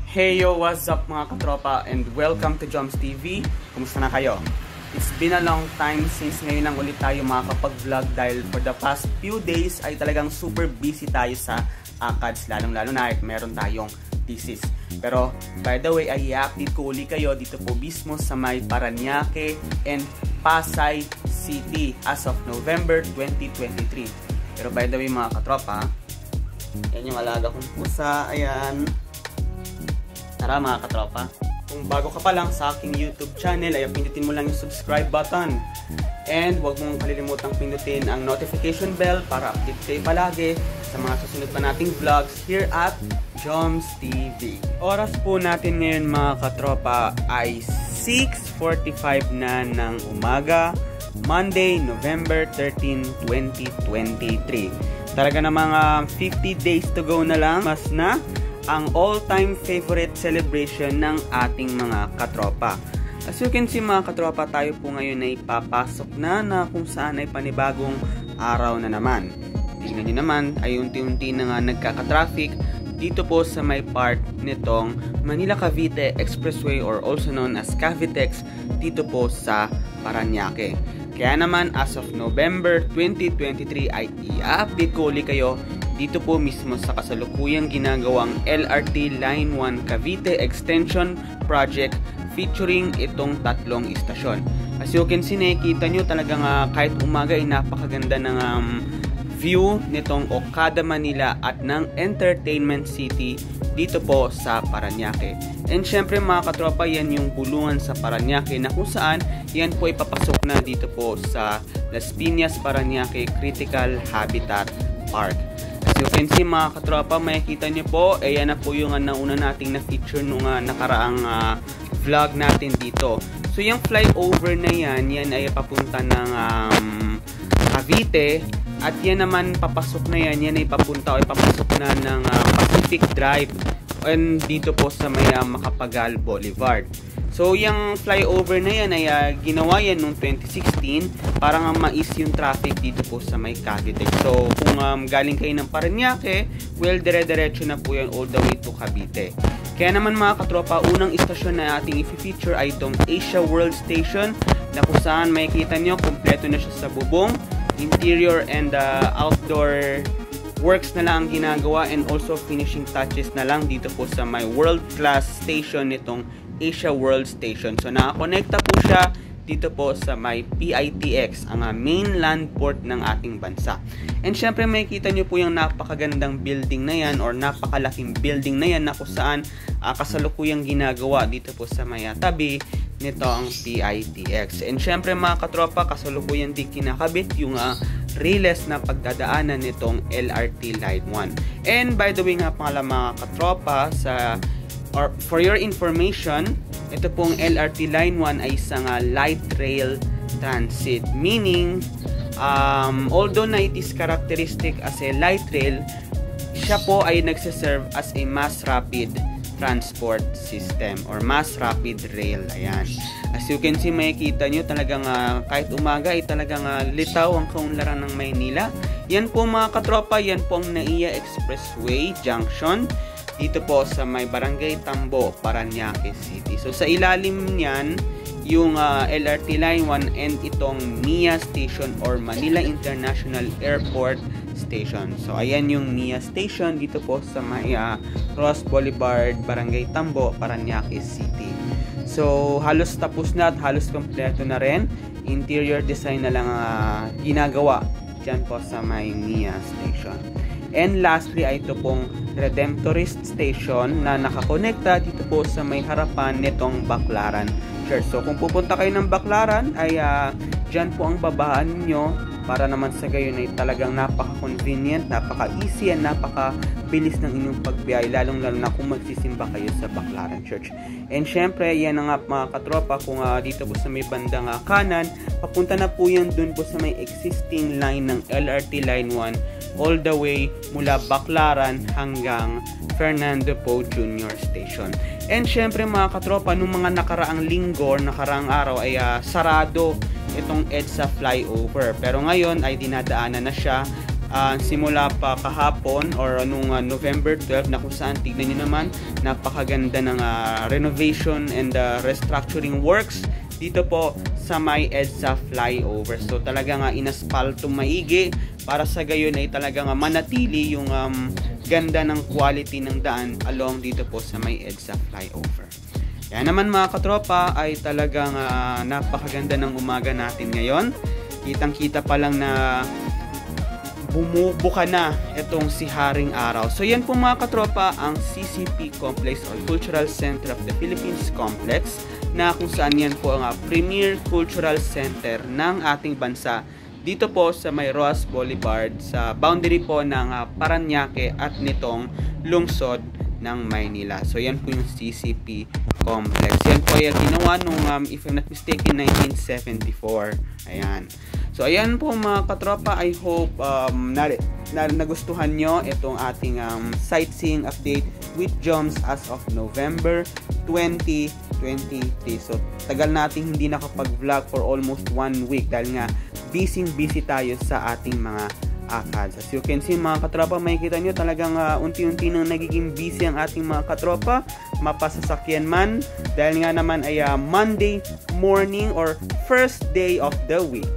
Hey yo, what's up mga katropa and welcome to Joms TV. Kumusta na kayo? It's been a long time since ngayon lang ulit tayo makakapag-vlog dahil for the past few days ay talagang super busy tayo sa ACADS, lalong-lalo na meron tayong thesis. Pero by the way, ay i-update ko uli kayo dito po mismo sa may Parañaque and Pasay City as of November 2023. Pero by the way mga katropa, yan yung alaga kong pusa, ayan. Tara mga katropa, kung bago ka pa lang sa aking YouTube channel ay pindutin mo lang yung subscribe button. And huwag mong kalilimutang pindutin ang notification bell para update kayo palagi sa mga susunod pa nating vlogs here at Joms TV. Oras po natin ngayon mga katropa ay 6:45 na ng umaga, Monday, November 13, 2023. Talaga na mga 50 days to go na lang, mas na ang all-time favorite celebration ng ating mga katropa. As you can see mga katropa, tayo po ngayon ay papasok na kung saan ay panibagong araw na naman. Tingnan nyo naman ay unti-unti na nga nagkaka-traffic dito po sa may part nitong Manila-Cavite Expressway or also known as Cavitex dito po sa Parañaque. Kaya naman as of November 2023 ay i-update ko ulit kayo dito po mismo sa kasalukuyang ginagawang LRT Line 1 Cavite Extension Project featuring itong tatlong istasyon. As you can see, nakikita nyo talagang kahit umaga ay napakaganda ng view nitong Okada Manila at ng Entertainment City dito po sa Parañaque. And syempre mga katropa, yan yung bulungan sa Parañaque na kung saan yan po ay papasok na dito po sa Las Piñas Parañaque Critical Habitat Park. As you can see mga katropa, makikita nyo po, ayan na po yung nauna nating na-feature nung nakaraang vlog natin dito. So yung flyover na yan ay papunta ng Cavite at yan naman papasok na yan ay papunta o papasok na ng Pacific Drive and dito po sa may Macapagal Boulevard. So, yung flyover na yan ay ginawa yan noong 2016 para nga mais yung traffic dito po sa may Cavite. So, kung galing kayo ng Parañaque, well, dire-diretso na po yan all the way to Cavite. Kaya naman mga katropa, unang istasyon na ating i-feature ay itong Asia World Station na kung saan makikita nyo, kompleto na siya sa bubong, interior and outdoor works na lang ang ginagawa and also finishing touches na lang dito po sa may world-class station nitong Asia World Station. So nakakonekta po siya dito po sa may PITX, ang main land port ng ating bansa. And syempre makikita nyo po yung napakagandang building na yan or napakalaking building na yan na kung saan kasalukuyang ginagawa dito po sa may tabi nito ang PITX. And syempre mga katropa, kasalukuyang di kinakabit yung riles na pagdadaanan nitong LRT Line 1. And by the way nga pala mga katropa, for your information, ito pong LRT Line 1 ay isang light rail transit. Meaning, although na it is characteristic as a light rail, siya po ay nagsiserve as a mass rapid transport system or mass rapid rail. Ayan. As you can see, makikita nyo talagang kahit umaga ay talagang litaw ang kaunlaran ng Maynila. Yan po mga katropa, yan po ang NAIA Expressway Junction dito po sa may Barangay Tambo, Parañaque City. So sa ilalim niyan, yung LRT Line 1 and itong MIA Station or Manila International Airport Station. So ayan yung MIA Station dito po sa may Ross Boulevard, Barangay Tambo, Parañaque City. So halos tapos na at halos kompleto na rin. Interior design na lang ginagawa dyan po sa may MIA Station. And lastly ay ito pong Redemptorist Station na nakakonekta dito po sa may harapan nitong Baclaran Church. So kung pupunta kayo ng Baclaran ay dyan po ang babaan nyo para naman sa gayon ay talagang napaka-convenient, napaka-easy and napaka-bilis ng inyong pagbiyahe, lalong-lalo na kung magsisimba kayo sa Baclaran Church. And syempre, yan na nga mga katropa, kung dito po sa may bandang kanan, papunta na po yan dun po sa may existing line ng LRT Line 1 all the way mula Baclaran hanggang Fernando Poe Jr. Station. And syempre mga katropa, nung mga nakaraang linggo or nakaraang araw ay sarado itong EDSA flyover. Pero ngayon ay dinadaanan na siya simula pa kahapon or nung November 12 na kung saan tignan nyo naman napakaganda ng renovation and restructuring works dito po sa may EDSA flyover. So talaga nga inaspalto maigi para sa gayon ay talaga nga manatili yung ganda ng quality ng daan along dito po sa may EDSA flyover. Kaya naman mga katropa ay talagang napakaganda ng umaga natin ngayon. Kitang-kita pa lang na bumubuka na itong si Haring Araw. So yan po mga katropa ang CCP Complex or Cultural Center of the Philippines Complex na kung saan yan po ang premier cultural center ng ating bansa dito po sa may Roxas Boulevard sa boundary po ng Parañaque at nitong lungsod ng Maynila. So yan po yung CCP Complex. Yan po ay ginawa nung if I'm not mistaken 1974. Ayan. So ayan po mga katropa, I hope nagustuhan nyo itong ating sightseeing update with Joms as of November 2023. So tagal nating hindi nakapag-vlog for almost 1 week dahil nga busy tayo sa ating mga akad. As you can see mga katropa, makikita nyo talagang unti-unti nang nagiging busy ang ating mga katropa, mapasasakyan man dahil nga naman ay Monday morning or first day of the week.